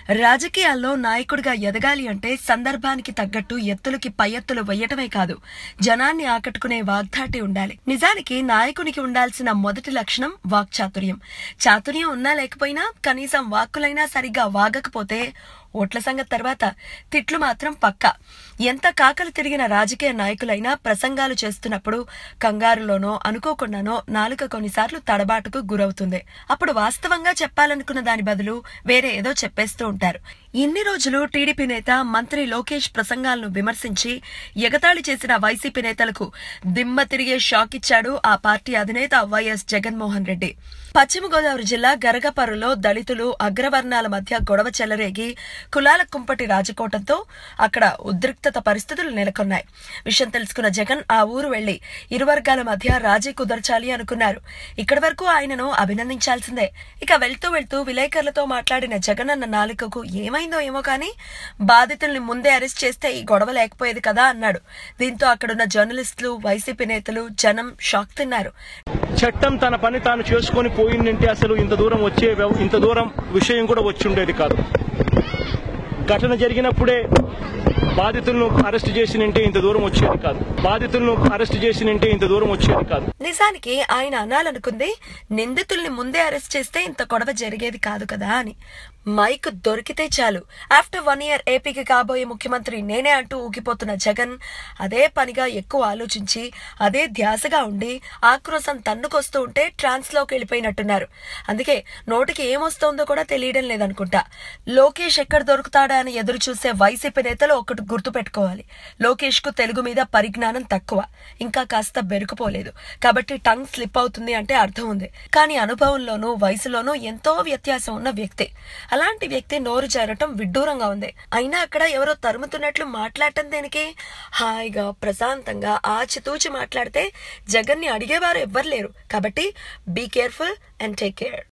రాజకీయాల్లో నాయకుడిగా ఎదగాలి అంటే సందర్భానికి తగ్గట్టు ఎత్తులకి పై ఎత్తులు వేయటమే కాదు, జనాన్ని ఆకట్టుకునే వాగ్దాటి ఉండాలి. నిజానికి నాయకునికి ఉండాల్సిన మొదటి లక్షణం వాక్చాతుర్యం. చాతుర్యం ఉన్నా లేకపోయినా కనీసం వాక్కులైనా సరిగ్గా వాగకపోతే ఓట్ల సంగతి తర్వాత తిట్లు మాత్రం పక్కా. ఎంత కాకలు తిరిగిన రాజకీయ నాయకులైనా ప్రసంగాలు చేస్తున్నప్పుడు కంగారులోనో అనుకోకుండానో నాలుక కొన్నిసార్లు తడబాటుకు గురవుతుంది. అప్పుడు వాస్తవంగా చెప్పాలనుకున్న దాని బదులు వేరే ఏదో చెప్పేస్తూ ఉంటారు. ఇన్ని రోజులు టీడీపీ నేత మంత్రి లోకేష్ ప్రసంగాలను విమర్శించి ఎగతాళి చేసిన వైసీపీ నేతలకు దిమ్మ తిరిగే షాక్ ఇచ్చాడు ఆ పార్టీ అధినేత వైఎస్ జగన్మోహన్ రెడ్డి. పశ్చిమ గోదావరి జిల్లా గరగపర్రులో దళితులు అగ్రవర్ణాల మధ్య గొడవ చెలరేగి కులాల కుంపటి రాజకోటంతో అక్కడ ఉద్రిక్తత పరిస్థితులు నెలకొన్నాయి. విషయం తెలుసుకున్న జగన్ ఆ ఊరు వెళ్లి ఇరు వర్గాల మధ్య రాజీ కుదర్చాలి అనుకున్నారు. ఇక్కడి వరకు ఆయనను అభినందించాల్సిందే. ఇక వెళ్తూ వెళ్తూ విలేకరులతో మాట్లాడిన జగన్ అన్న నాలుకకు ఏమైందో ఏమో కానీ బాధితుల్ని ముందే అరెస్ట్ చేస్తే ఈ గొడవ లేకపోయేది కదా అన్నాడు. దీంతో అక్కడున్న జర్నలిస్టులు, వైసీపీ నేతలు, జనం షాక్ తిన్నారు. చట్టం తన పని తాను చేసుకుని పోయిందంటే అసలు ఇంత దూరం విషయం కూడా వచ్చి ఉండేది కాదు. ఘటన జరిగినప్పుడే బాధితులను అరెస్ట్ చేసినంటే ఇంత దూరం వచ్చేది కాదు. నిజానికి ఆయన అనాలనుకుంది నిందితుల్ని ముందే అరెస్ట్ చేస్తే ఇంత గొడవ జరిగేది కాదు కదా అని. మైక్ దొరికితే చాలు ఆఫ్టర్ 1 year ఏపీకి కాబోయే ముఖ్యమంత్రి నేనే అంటూ ఊగిపోతున్న జగన్ అదే పనిగా ఎక్కువ ఆలోచించి అదే ధ్యాసగా ఉండి ఆక్రోశం తన్నుకొస్తూ ఉంటే ట్రాన్స్ లోకి వెళ్ళిపోయినట్టున్నారు. అందుకే నోటికి ఏమొస్తోందో కూడా తెలియడం లేదనుకుంటా. లోకేష్ ఎక్కడ దొరుకుతాడా అని ఎదురు చూసే వైసీపీ నేతలు ఒకటి గుర్తు పెట్టుకోవాలి. లోకేష్ కు తెలుగు మీద పరిజ్ఞానం తక్కువ, ఇంకా కాస్త బెరుకుపోలేదు. కాబట్టి టంగ్ స్లిప్ అవుతుంది అంటే అర్థం ఉంది. కానీ అనుభవంలోనూ వయసులోనూ ఎంతో వ్యత్యాసం ఉన్న వ్యక్తి. అలాంటి వ్యక్తి నోరు జారటం విడ్డూరంగా ఉంది. అయినా అక్కడ ఎవరో తరుముతున్నట్లు మాట్లాడటం దేనికి? హాయిగా ప్రశాంతంగా ఆచితూచి మాట్లాడితే జగన్ ని అడిగేవారు ఎవ్వరు లేరు. కాబట్టి be careful and take care.